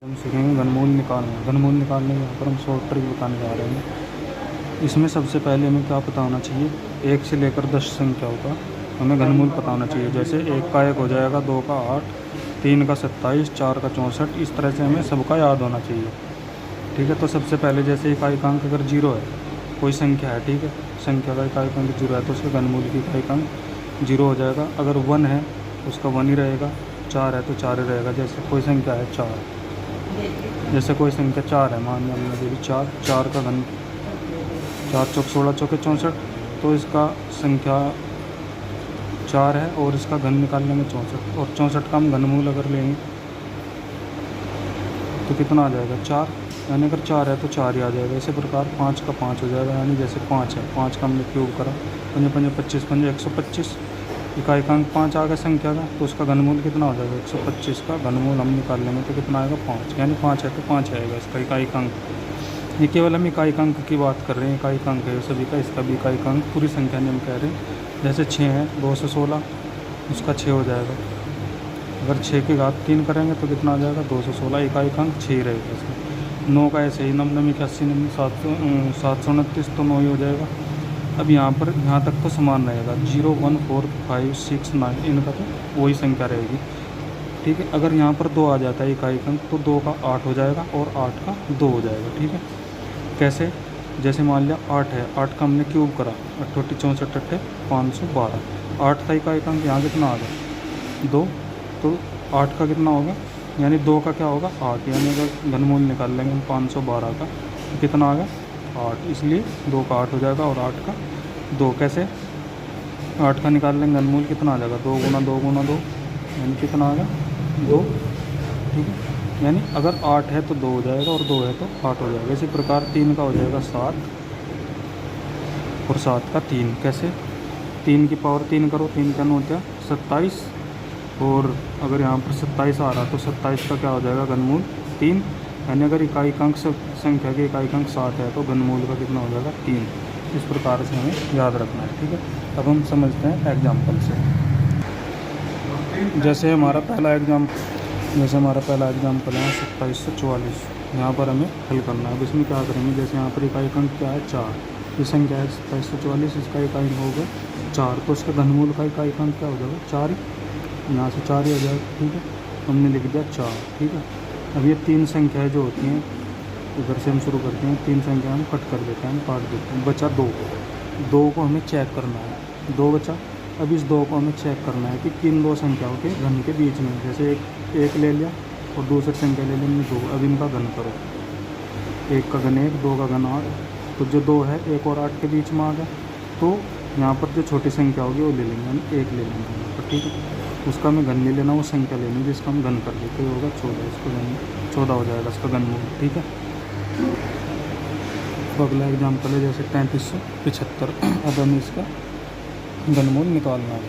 हम सीखेंगे घनमूल निकालना। घनमूल निकालने के यहाँ पर हम शॉर्ट ट्रिक बताने जा रहे हैं। इसमें सबसे पहले हमें क्या पता होना चाहिए, 1 से लेकर 10 संख्याओं का हमें घनमूल पता होना चाहिए। जैसे 1 का 1 हो जाएगा, 2 का 8, 3 का 27, 4 का 64। इस तरह से हमें सबका याद होना चाहिए। ठीक है, तो सबसे पहले जैसे इकाई अगर 0 है, कोई संख्या है, ठीक है, संख्या का इकाई 0 है तो उसके घनमूल की इकाई 0 हो जाएगा। अगर 1 है उसका 1 ही रहेगा, 4 है तो 4 ही रहेगा। जैसे कोई संख्या है 4, जैसे कोई संख्या 4 है, मान लिया हमने भी 4, 4 का घन 4 चौक 16 चौके 64, तो इसका संख्या 4 है और इसका घन निकालने में 64, और 64 का हम घनमूल अगर लेंगे तो कितना आ जाएगा 4, यानी अगर 4 है तो 4 ही आ जाएगा। इसी प्रकार 5 का 5 हो जाएगा, यानी जैसे 5 है, 5 का हमने क्यूब करा, 5 5 25, 5 125, इकाई 5 आ गया संख्या का, तो उसका घनमूल कितना हो जाएगा 125 का घनमूल हम निकाल लेंगे तो कितना आएगा 5, यानी 5 है तो 5 आएगा इसका इकाई अंक। ये केवल हम इकाई अंक की बात कर रहे हैं, इकाई अंक है सभी का, इसका भी इकाई अंक पूरी संख्या नहीं हम कह रहे हैं। जैसे 6 है, 2 से 16 उसका 6 हो जाएगा। अगर 6 की घात 3 करेंगे तो कितना आ जाएगा 216, इकाई अंक 6 रहेगा इसका। 9 का ऐसे ही 99 81 99 729 तो 9 ही हो जाएगा। अब यहाँ पर यहाँ तक तो समान रहेगा, 0 1 4 5 6 9 इनका तो वही संख्या रहेगी। ठीक है, अगर यहाँ पर 2 आ जाता है इकाई अंक तो 2 का 8 हो जाएगा और 8 का 2 हो जाएगा। ठीक है, कैसे, जैसे मान लिया 8 है, 8 का हमने क्यूब करा, 88 64 8 512, 8 था इकाई अंक, यहाँ कितना आ गया 2, तो 8 का कितना होगा, यानी 2 का क्या होगा 8, यानी अगर घनमूल निकाल लेंगे हम 512 का तो कितना आ गया 8, इसलिए 2 का 8 हो जाएगा और 8 का 2। कैसे, 8 का निकाल लेंगे घनमूल कितना आ जाएगा 2 गुना 2 गुना 2, यानी कितना आ गया 2। ठीक है, यानी अगर 8 है तो 2 हो जाएगा और 2 है तो 8 हो जाएगा। इसी प्रकार 3 का हो जाएगा 7 और 7 का 3। कैसे, 3 की पावर 3 करो, 3 का 9 क्या 27, और अगर यहाँ पर 27 आ रहा तो 27 का क्या हो जाएगा घनमूल 3, यानी अगर इकाई अंक संख्या के इकाई अंक 7 है तो घनमूल का कितना हो जाएगा 3। इस प्रकार से हमें याद रखना है। ठीक है, अब हम समझते हैं एग्जाम्पल से। जैसे हमारा पहला एग्जाम्पल है 27 से 44, यहाँ पर हमें हल करना है। अब इसमें क्या करेंगे, जैसे यहाँ पर इकाई अंक क्या है 4, ये संख्या है 27 से 44, इसका इकाई अंक होगा 4, तो इसका घनमूल का इकाई अंक क्या हो जाएगा 4 ही, यहाँ से 4 ही हो जाएगा। ठीक है, हमने लिख दिया 4। ठीक है, अब ये 3 संख्याएँ जो होती हैं उधर से हम शुरू करते हैं, 3 संख्या हम कट कर देते हैं, हम काट देते हैं, बचा 2 को हमें चेक करना है, 2 बचा। अब इस 2 को हमें चेक करना है कि किन 2 संख्याओं के घन के बीच में, जैसे एक ले लिया और दूसरी संख्या ले ली हमने 2, अब इनका घन करो, 1 का घन 1, 2 का घन 8, तो जो 2 है 1 और 8 के बीच में आ गया, तो यहाँ पर जो छोटी संख्या होगी वो ले लेंगे, हम 1 ले लेंगे यहाँ पर। ठीक है, उसका हमें घन नहीं लेना, वो संख्या लेनी जिसका हम घन कर देते, तो होगा 14, इसका घन 14 हो जाएगा इसका घनमूल। ठीक है, तो अगला एग्जाम्पल है जैसे 3375, अब हमें इसका घनमूल निकालना है।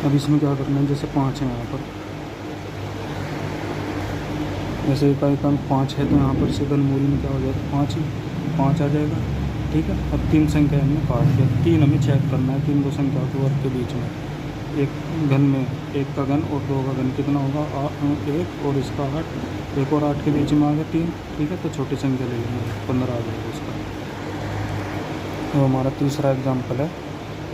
अब इसमें क्या करना है, जैसे 5 है यहाँ पर, जैसे इकाई अंक 5 है तो यहाँ पर से घनमूल में क्या हो जाएगा 5 आ जाएगा। ठीक है, अब 3 संख्या हमने काट दिया, 3 हमें चेक करना है, 3 2 संख्याओं के वर्ग के बीच में, एक घन में 1 का घन और 2 का घन कितना होगा 1, और इसका 8, 1 और 8 के बीच में आ गया 3। ठीक है, तो छोटी संख्या ले लेंगे, 15 आ जाएगा उसका। तो हमारा तीसरा एग्जाम्पल है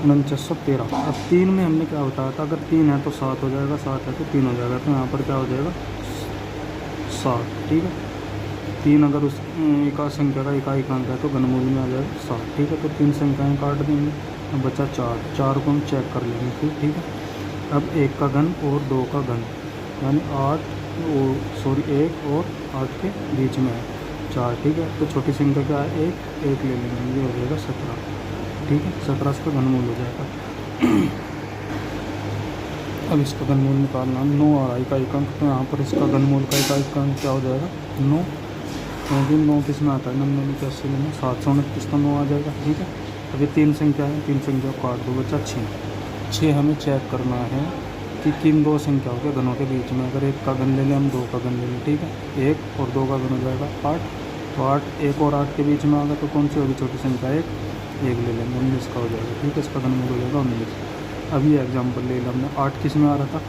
4913। अब 3 में हमने क्या बताया था, अगर 3 है तो 7 हो जाएगा, 7 है तो 3 हो जाएगा, तो यहाँ पर क्या हो जाएगा 7। ठीक है, 3 अगर उस संख्या का इकाई अंक है तो घनमूल में आ जाएगा 7। ठीक है, तो 3 संख्याएँ काट देंगे, अब बचा 4 को हम चेक कर लेंगे फिर। ठीक है, अब 1 का घन और 2 का घन, यानी 1 और 8 के बीच में है 4। ठीक है, तो छोटी संख्या क्या है 1 ले लेंगे, ये हो जाएगा 17। ठीक है, 17 इसका घनमूल हो जाएगा। अब इसका घनमूल निकालना, 9 आ रहा है इकाई अंक, तो यहाँ पर इसका घनमूल का इकाई अंक क्या हो जाएगा 9, क्योंकि 9 किस में आता है 99 के 80 में, 729 तो 9 आ जाएगा। ठीक है, अभी 3 संख्या है, 3 संख्या को काट दो, बचा 6 हमें चेक करना है कि किन 2 संख्याओं के घनों के बीच में, अगर 1 का घन ले लें हम 2 का घन ले लें। ठीक है, 1 और 2 का घन हो जाएगा 8, तो 1 और 8 के बीच में आ गया, तो कौन सी होगी छोटी संख्या 1 ले लेंगे, 19 का हो जाएगा। ठीक है, इसका घनमूल हो जाएगा 19। अभी एग्जाम्पल ले लिया हमने, 8 किस में आ रहा था,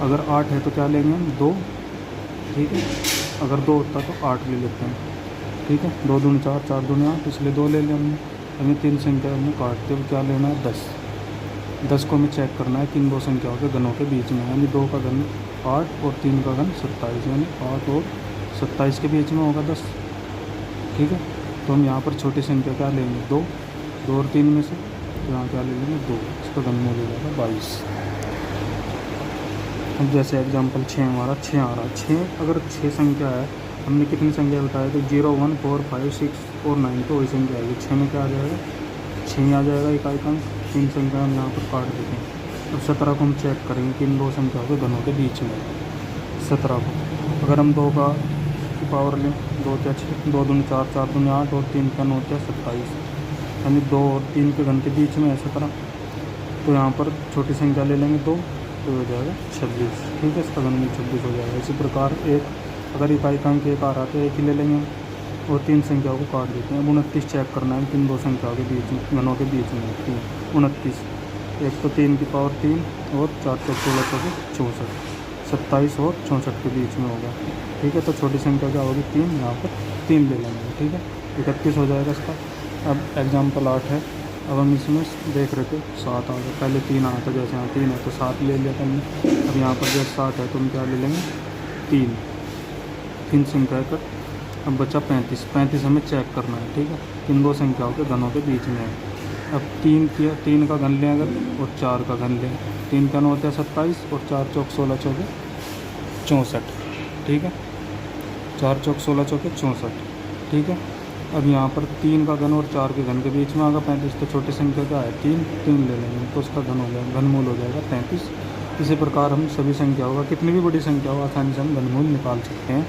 अगर 8 है तो क्या लेंगे हम 2, ठीक है। अगर 2 होता तो 8 ले लेते हैं, ठीक है। 2 दूनी 4, 4 दूनी 8, इसलिए 2 ले लिया हमने। हमें 3 संख्या हमने काटते हुए क्या लेना है 10। 10 को हमें चेक करना है किन दो संख्याओं के घनों के बीच में, यानी 2 का घन 8 और 3 का घन 27, यानी 8 और 27 के बीच में होगा 10, ठीक है। तो हम यहाँ पर छोटी संख्या क्या लेंगे 2, 2 और 3 में से, तो यहाँ क्या ले लेंगे 2, इसका घनमूल हो जाएगा 22। अब जैसे एग्जाम्पल 6 हमारा 6 आ रहा है, 6 अगर 6 संख्या है, हमने कितनी संख्या बताया तो 0, 1, 4, 5, 6 और 9, तो वही संख्या आएगी। 6 में क्या आ जाएगा 6 ही आ जाएगा इकाई अंक। 3 संख्या हम यहाँ पर काट देते हैं। अब 17 को हम चेक करेंगे कि इन दो संख्याओं के घनों के बीच में। 17 को अगर हम 2 का की पावर लें, 2 क्या 6, 2 दूनी 4, 4 दूनी 8 और 3 का 9 क्या 27, यानी 2 और 3 के घन के बीच में है 17। तो यहाँ पर छोटी संख्या ले लेंगे 2, तो हो जाएगा 26, ठीक है। इसका घनमूल 26 हो जाएगा। इसी प्रकार एक अगर इकाई अंक 1 आ रहा है तो 1 ही ले लेंगे और 3 संख्याओं को काट देते हैं। अब 29 चेक करना है किन दो संख्याओं के बीच में, घनों के बीच में 29। एक तो 3 की पावर 3 और 4 चौक 16 चौके 64, 27 और 64 के बीच में होगा, ठीक है। तो छोटी संख्या क्या होगी 3, यहाँ पर 3 ले लेंगे, ठीक है। 31 हो जाएगा इसका। अब एग्जाम्पल 8 है, अब हम इसमें देख रहे थे 7 आ गया, पहले 3 आया था, जैसे यहाँ 3 है तो 7 ले लिया हमने। अब यहाँ पर जैसे 7 है तो हम क्या ले लेंगे 3 संख्या कर। अब बचा 35 हमें चेक करना है, ठीक है, किन दो संख्याओं के घनों के बीच में है। अब 3 का घन लें अगर और 4 का घन लें, 3 का 9 होता है 27 और 4 चौक 16 चौके 64, ठीक है। 4 चौक 16 चौके 64, ठीक है। अब यहाँ पर 3 का घन और 4 के घन के बीच में आगा 35, तो छोटी संख्या क्या है 3 ले लेंगे, तो उसका घन हो जाएगा, घनमूल हो जाएगा 33। इसी प्रकार हम सभी संख्याओं का, कितनी भी बड़ी संख्या हो, आसानी से हम घनमूल निकाल सकते हैं।